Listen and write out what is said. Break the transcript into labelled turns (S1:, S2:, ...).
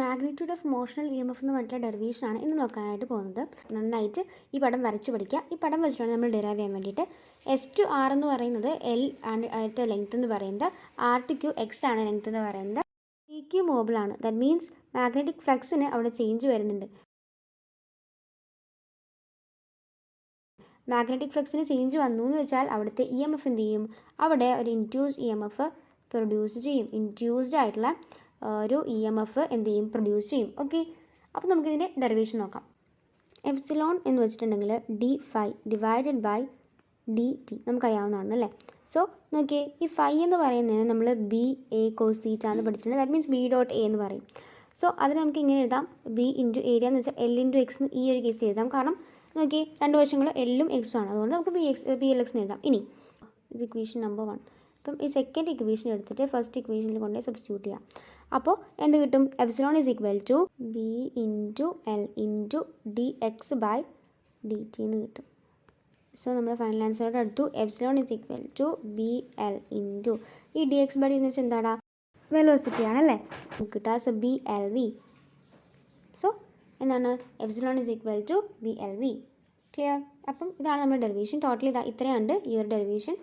S1: Magnitude of motional E M F എന്ന് പറഞ്ഞിട്ടുള്ള ഡെറിവേഷനാണ് ഇന്ന് നോക്കാനായിട്ട് പോകുന്നത്. നന്നായിട്ട് ഈ പടം വരച്ച് പഠിക്കുക. ഈ പടം വെച്ചിട്ടാണ് നമ്മൾ ഡെറൈവ് ചെയ്യാൻ വേണ്ടിയിട്ട്. എസ് ടു ആർ എന്ന് പറയുന്നത് എൽ ആണ് അടുത്ത ലെങ്ത് എന്ന് പറയുന്നത്. ആർ ടു ക്യൂ എക്സ് ആണ് ലെങ്ത് എന്ന് പറയുന്നത്. പി ക്യൂ മൂവബിൾ ആണ്. ദാറ്റ് മീൻസ് മാഗ്നറ്റിക് ഫ്ലക്സിന് അവിടെ ചേഞ്ച് വരുന്നുണ്ട്. മാഗ്നറ്റിക് ഫ്ലക്സിന് ചേഞ്ച് വന്നു എന്ന് വെച്ചാൽ അവിടുത്തെ ഇ എം എഫ് എന്ത് ചെയ്യും? അവിടെ ഒരു induced E M F produce ചെയ്യും. ഇൻഡ്യൂസ്ഡ് ആയിട്ടുള്ള ഒരു ഇ എം എഫ് എന്ത് ചെയ്യും? പ്രൊഡ്യൂസ് ചെയ്യും. ഓക്കെ, അപ്പോൾ നമുക്കിതിൻ്റെ ഡെറിവേഷൻ നോക്കാം. എപ്സിലോൺ എന്ന് വെച്ചിട്ടുണ്ടെങ്കിൽ d phi divided by d t നമുക്കറിയാവുന്നതാണ് അല്ലേ. സോ നോക്കിയേ, ഈ ഫൈ എന്ന് പറയുന്നതിന് നമ്മൾ ബി എ കോസ് തീറ്റ എന്ന് പഠിച്ചിട്ടുണ്ട്. That means B dot A എന്ന് പറയും. സോ അതിന് നമുക്ക് ഇങ്ങനെ എഴുതാം, ബി ഇൻറ്റു ഏരിയ എന്ന് വെച്ചാൽ എൽ ഇൻറ്റു എക്സ് ഈ ഒരു കേസിൽ എഴുതാം. കാരണം നോക്കി രണ്ട് വശങ്ങൾ എല്ലും എക്സും ആണ്. അതുകൊണ്ട് നമുക്ക് ബി എൽ എക്സ് എഴുതാം. ഇനി ഇത് ഇക്വേഷൻ നമ്പർ 1. അപ്പം ഈ സെക്കൻഡ് ഇക്വേഷൻ എടുത്തിട്ട് ഫസ്റ്റ് ഇക്വേഷനിൽ കൊണ്ട് സബ്സ്റ്റിറ്റ്യൂട്ട് ചെയ്യാം. അപ്പോൾ എന്ത് കിട്ടും? Epsilon is equal to b into l into d x by d t എന്ന് കിട്ടും. സോ നമ്മുടെ ഫൈനൽ ആൻസറോട് അടുത്തു. Epsilon is equal to b l into ഈ ഡി എക്സ് ബൈ ഡി എന്ന് വെച്ചാൽ എന്താടാ? വെലോസിറ്റി ആണല്ലേ കിട്ടുക. So b l v. So എന്താണ്? Epsilon is equal to b l v. Clear? അപ്പം ഇതാണ് നമ്മുടെ ഡെറിവേഷൻ. ടോട്ടൽ ഇത്രയുണ്ട് ഈ ഒരു ഡെറിവേഷൻ.